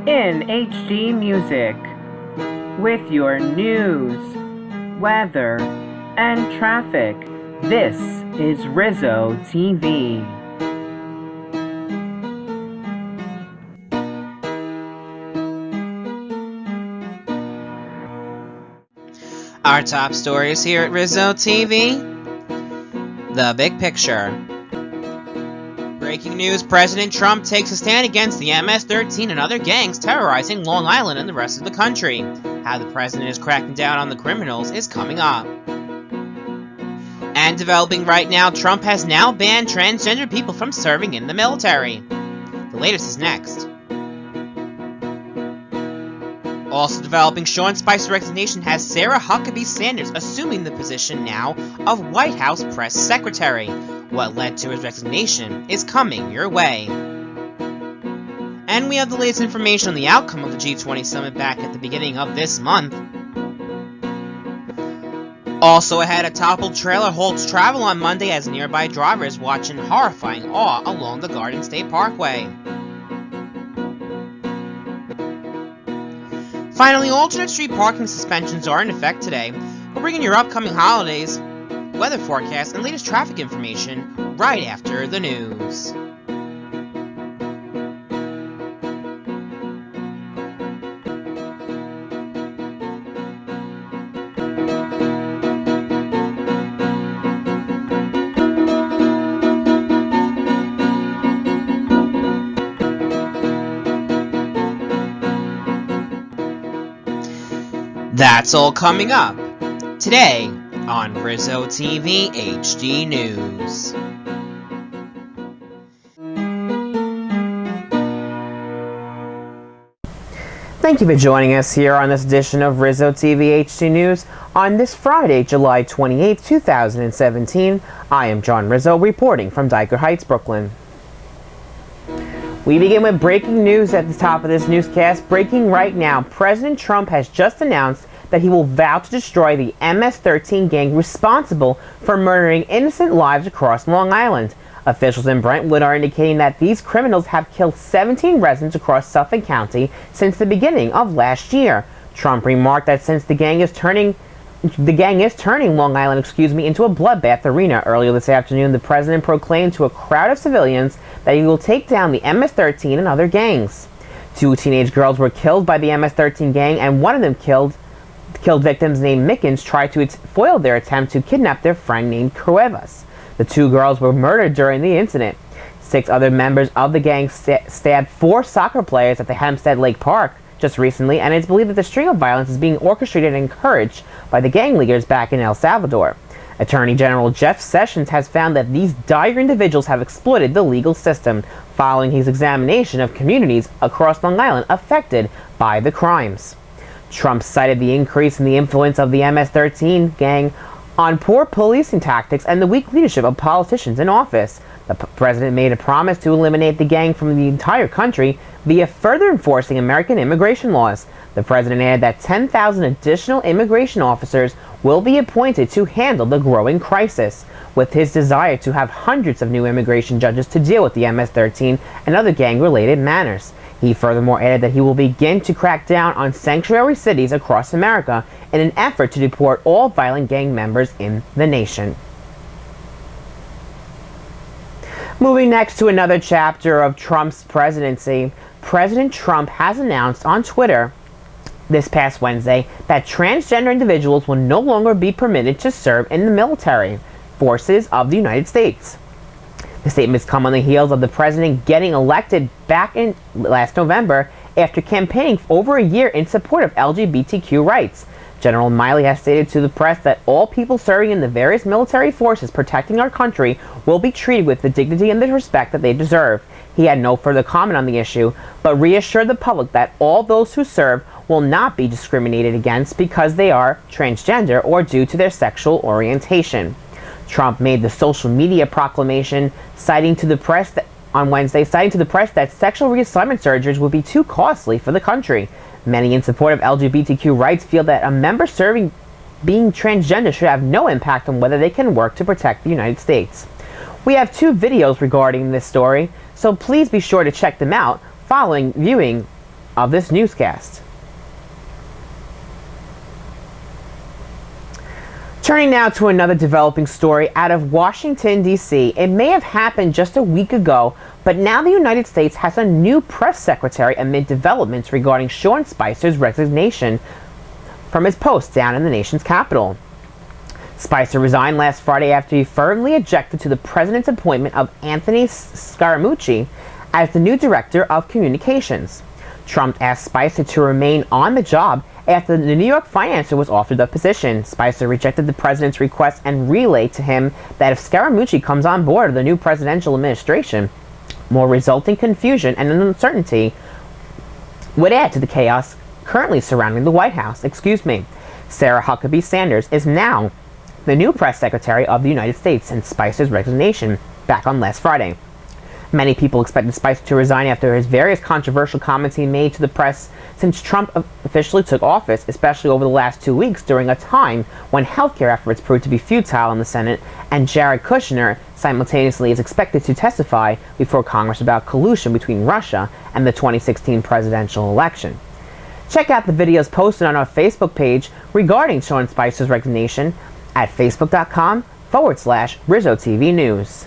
in HD music with your news, weather, and traffic. This is Rizzo TV. Our top stories here at Rizzo TV. The big picture. Breaking news, President Trump takes a stand against the MS-13 and other gangs terrorizing Long Island and the rest of the country. How the president is cracking down on the criminals is coming up. And developing right now, Trump has now banned transgender people from serving in the military. The latest is next. Also developing, Sean Spicer's resignation has Sarah Huckabee Sanders assuming the position now of White House Press Secretary. What led to his resignation is coming your way. And we have the latest information on the outcome of the G20 summit back at the beginning of this month. Also ahead, a toppled trailer halts travel on Monday as nearby drivers watch in horrifying awe along the Garden State Parkway. Finally, alternate street parking suspensions are in effect today. We're bringing your upcoming holidays, weather forecast, and latest traffic information right after the news. That's all coming up today on Rizzo TV HD News. Thank you for joining us here on this edition of Rizzo TV HD News on this Friday, July 28, 2017. I am John Rizzo reporting from Dyker Heights, Brooklyn. We begin with breaking news at the top of this newscast. Breaking right now, President Trump has just announced that he will vow to destroy the MS-13 gang responsible for murdering innocent lives across Long Island. Officials in Brentwood are indicating that these criminals have killed 17 residents across Suffolk County since the beginning of last year. Trump remarked that since the gang is turning Long Island, into a bloodbath arena. Earlier this afternoon, the president proclaimed to a crowd of civilians that he will take down the MS-13 and other gangs. 2 teenage girls were killed by the MS-13 gang, and one of them killed victims named Mickens tried to foil their attempt to kidnap their friend named Cuevas. The 2 girls were murdered during the incident. 6 other members of the gang stabbed 4 soccer players at the Hempstead Lake Park just recently, and it's believed that the string of violence is being orchestrated and encouraged by the gang leaders back in El Salvador. Attorney General Jeff Sessions has found that these dire individuals have exploited the legal system following his examination of communities across Long Island affected by the crimes. Trump cited the increase in the influence of the MS-13 gang on poor policing tactics and the weak leadership of politicians in office. The president made a promise to eliminate the gang from the entire country via further enforcing American immigration laws. The president added that 10,000 additional immigration officers will be appointed to handle the growing crisis, with his desire to have hundreds of new immigration judges to deal with the MS-13 and other gang-related matters. He furthermore added that he will begin to crack down on sanctuary cities across America in an effort to deport all violent gang members in the nation. Moving next to another chapter of Trump's presidency, President Trump has announced on Twitter this past Wednesday that transgender individuals will no longer be permitted to serve in the military forces of the United States. The statements come on the heels of the president getting elected back in last November after campaigning for over a year in support of LGBTQ rights. General Miley has stated to the press that all people serving in the various military forces protecting our country will be treated with the dignity and the respect that they deserve. He had no further comment on the issue, but reassured the public that all those who serve will not be discriminated against because they are transgender or due to their sexual orientation. Trump made the social media proclamation on Wednesday, citing to the press that sexual reassignment surgeries would be too costly for the country. Many in support of LGBTQ rights feel that a member serving being transgender should have no impact on whether they can work to protect the United States. We have 2 videos regarding this story, so please be sure to check them out following viewing of this newscast. Turning now to another developing story out of Washington, D.C. It may have happened just a week ago, but now the United States has a new press secretary amid developments regarding Sean Spicer's resignation from his post down in the nation's capital. Spicer resigned last Friday after he firmly objected to the president's appointment of Anthony Scaramucci as the new director of communications. Trump asked Spicer to remain on the job after the New York financier was offered the position. Spicer rejected the president's request and relayed to him that if Scaramucci comes on board the new presidential administration, more resulting confusion and uncertainty would add to the chaos currently surrounding the White House. Sarah Huckabee Sanders is now the new press secretary of the United States since Spicer's resignation back on last Friday. Many people expected Spicer to resign after his various controversial comments he made to the press since Trump officially took office, especially over the last 2 weeks during a time when healthcare efforts proved to be futile in the Senate, and Jared Kushner simultaneously is expected to testify before Congress about collusion between Russia and the 2016 presidential election. Check out the videos posted on our Facebook page regarding Sean Spicer's resignation at facebook.com/Rizzo TV News.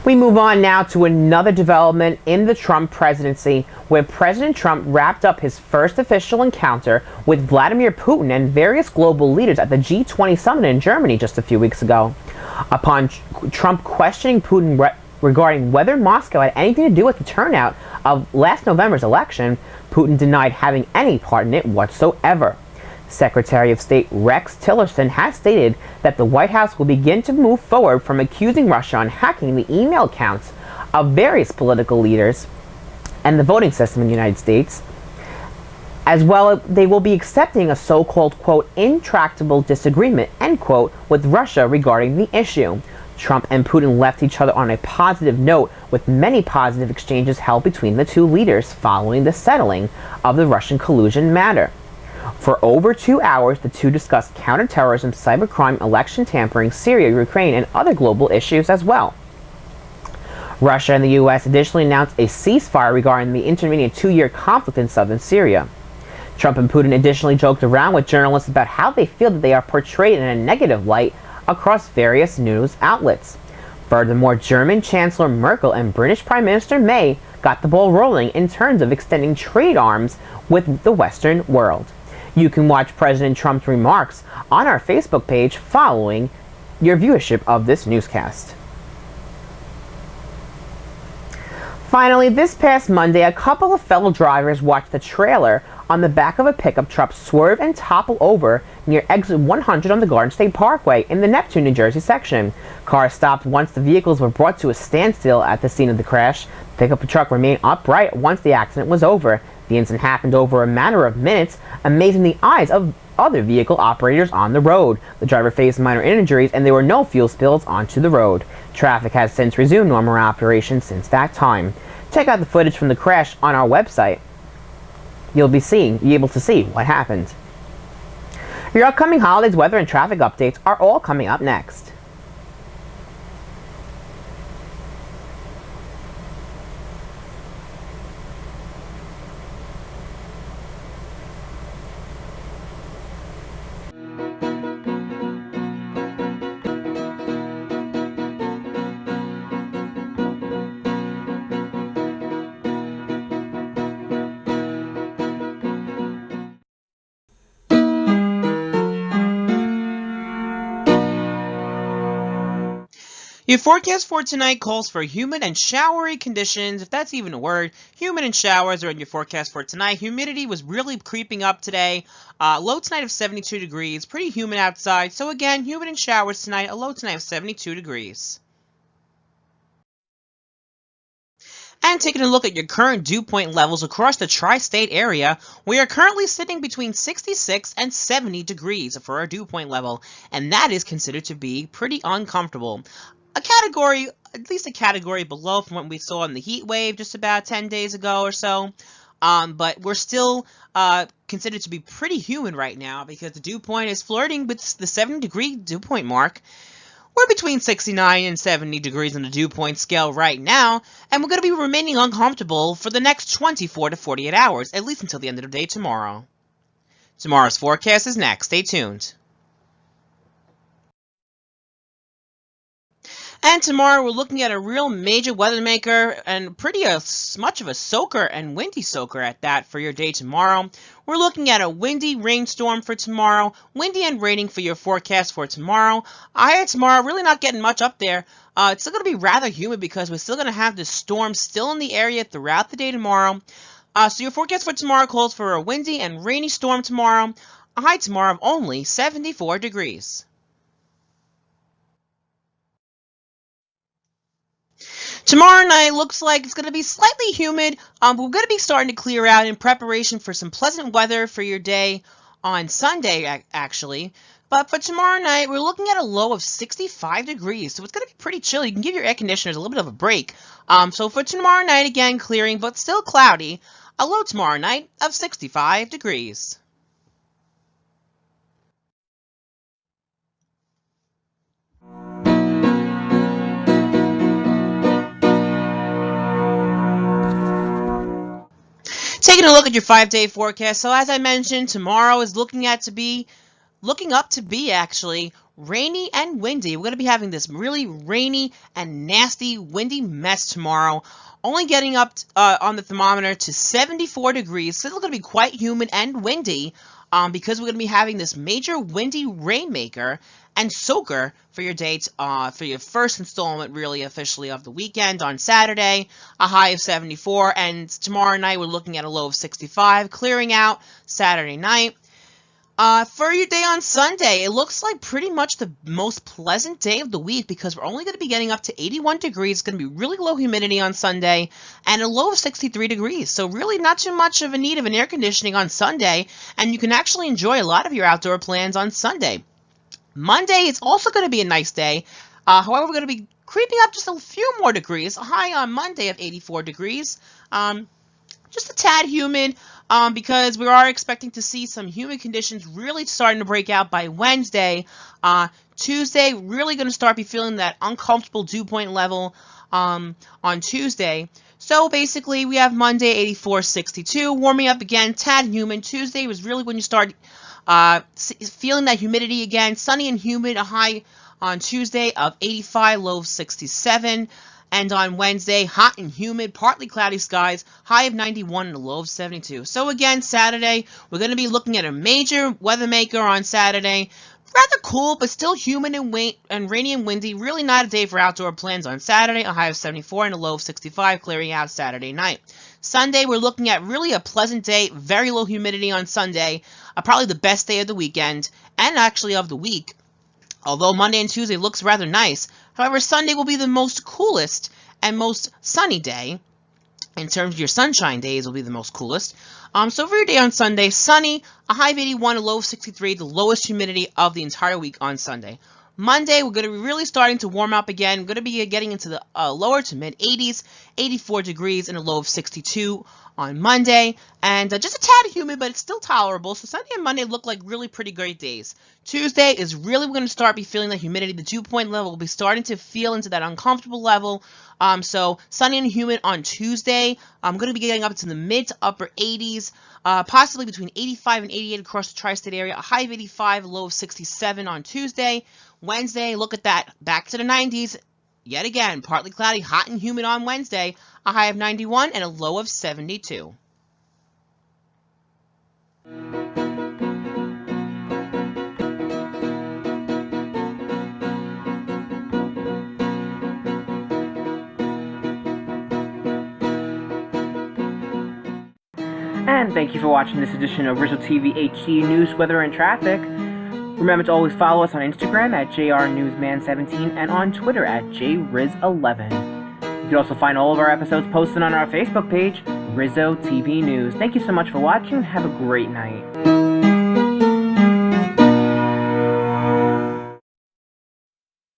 We move on now to another development in the Trump presidency, where President Trump wrapped up his first official encounter with Vladimir Putin and various global leaders at the G20 summit in Germany just a few weeks ago. Upon Trump questioning Putin regarding whether Moscow had anything to do with the turnout of last November's election, Putin denied having any part in it whatsoever. Secretary of State Rex Tillerson has stated that the White House will begin to move forward from accusing Russia on hacking the email accounts of various political leaders and the voting system in the United States. As well, they will be accepting a so-called, quote, intractable disagreement, end quote, with Russia regarding the issue. Trump and Putin left each other on a positive note, with many positive exchanges held between the two leaders following the settling of the Russian collusion matter. For over 2 hours, the two discussed counterterrorism, cybercrime, election tampering, Syria, Ukraine, and other global issues as well. Russia and the U.S. additionally announced a ceasefire regarding the intervening 2-year conflict in southern Syria. Trump and Putin additionally joked around with journalists about how they feel that they are portrayed in a negative light across various news outlets. Furthermore, German Chancellor Merkel and British Prime Minister May got the ball rolling in terms of extending trade arms with the Western world. You can watch President Trump's remarks on our Facebook page following your viewership of this newscast. Finally, this past Monday, a couple of fellow drivers watched the trailer on the back of a pickup truck swerve and topple over near exit 100 on the Garden State Parkway in the Neptune, New Jersey section. Cars stopped once the vehicles were brought to a standstill at the scene of the crash. The pickup truck remained upright once the accident was over. The incident happened over a matter of minutes, amazing the eyes of other vehicle operators on the road. The driver faced minor injuries and there were no fuel spills onto the road. Traffic has since resumed normal operations since that time. Check out the footage from the crash on our website. You'll be able to see what happened. Your upcoming holidays, weather, and traffic updates are all coming up next. Your forecast for tonight calls for humid and showery conditions, if that's even a word. Humid and showers are in your forecast for tonight. Humidity was really creeping up today. Low tonight of 72 degrees. Pretty humid outside. So again, humid and showers tonight. A low tonight of 72 degrees. And taking a look at your current dew point levels across the tri-state area, we are currently sitting between 66 and 70 degrees for our dew point level, and that is considered to be pretty uncomfortable. At least a category below from what we saw in the heat wave just about 10 days ago or so. But we're still considered to be pretty humid right now because the dew point is flirting with the 70-degree dew point mark. We're between 69 and 70 degrees on the dew point scale right now, and we're going to be remaining uncomfortable for the next 24 to 48 hours, at least until the end of the day tomorrow. Tomorrow's forecast is next. Stay tuned. And tomorrow we're looking at a real major weather maker and pretty much of a soaker and windy soaker at that for your day tomorrow. We're looking at a windy rainstorm for tomorrow, windy and raining for your forecast for tomorrow. Tomorrow really not getting much up there. It's still going to be rather humid because we're still going to have this storm still in the area throughout the day tomorrow. So your forecast for tomorrow calls for a windy and rainy storm tomorrow. A high tomorrow of only 74 degrees. Tomorrow night looks like it's going to be slightly humid, but we're going to be starting to clear out in preparation for some pleasant weather for your day on Sunday, actually. But for tomorrow night, we're looking at a low of 65 degrees, so it's going to be pretty chilly. You can give your air conditioners a little bit of a break. So for tomorrow night, again, clearing, but still cloudy, a low tomorrow night of 65 degrees. Taking a look at your 5-day forecast. So as I mentioned, tomorrow is looking up to be actually rainy and windy. We're going to be having this really rainy and nasty windy mess tomorrow. Only getting up on the thermometer to 74 degrees. So it's going to be quite humid and windy because we're going to be having this major windy rainmaker and soaker for your date, for your first installment, really officially, of the weekend on Saturday, a high of 74, and tomorrow night we're looking at a low of 65, clearing out Saturday night. For your day on Sunday, it looks like pretty much the most pleasant day of the week because we're only going to be getting up to 81 degrees. It's going to be really low humidity on Sunday and a low of 63 degrees. So really not too much of a need of an air conditioning on Sunday, and you can actually enjoy a lot of your outdoor plans on Sunday. Monday is also going to be a nice day. However, we're going to be creeping up just a few more degrees. A high on Monday of 84 degrees. Just a tad humid because we are expecting to see some humid conditions really starting to break out by Wednesday. Tuesday, really going to start be feeling that uncomfortable dew point level on Tuesday. So basically, we have Monday 84, 62, warming up again, tad humid. Tuesday was really when you start feeling that humidity again. Sunny and humid, a high on Tuesday of 85, low of 67. And on Wednesday, hot and humid, partly cloudy skies, high of 91 and a low of 72. So again, Saturday, we're going to be looking at a major weather maker on Saturday. Rather cool, but still humid and rainy and windy. Really not a day for outdoor plans on Saturday, a high of 74 and a low of 65, clearing out Saturday night. Sunday, we're looking at really a pleasant day, very low humidity on Sunday, probably the best day of the weekend, and actually of the week. Although Monday and Tuesday looks rather nice. However, Sunday will be the most coolest and most sunny day. In terms of your sunshine days, will be the most coolest. So for your day on Sunday, sunny, a high of 81, a low of 63, the lowest humidity of the entire week on Sunday. Monday, we're going to be really starting to warm up again. We're going to be getting into the lower to mid 80s, 84 degrees and a low of 62 on Monday. And just a tad humid, but it's still tolerable. So Sunday and Monday look like really pretty great days. Tuesday is really going to start be feeling the humidity. The dew point level will be starting to feel into that uncomfortable level. So sunny and humid on Tuesday. I'm going to be getting up to the mid to upper 80s. Possibly between 85 and 88 across the tri-state area. A high of 85, a low of 67 on Tuesday. Wednesday, look at that. Back to the 90s. Yet again, partly cloudy, hot and humid on Wednesday. A high of 91 and a low of 72. And thank you for watching this edition of Rizzo TV HD News, Weather, and Traffic. Remember to always follow us on Instagram at JRNewsman17 and on Twitter at JRiz11. You can also find all of our episodes posted on our Facebook page, Rizzo TV News. Thank you so much for watching. Have a great night.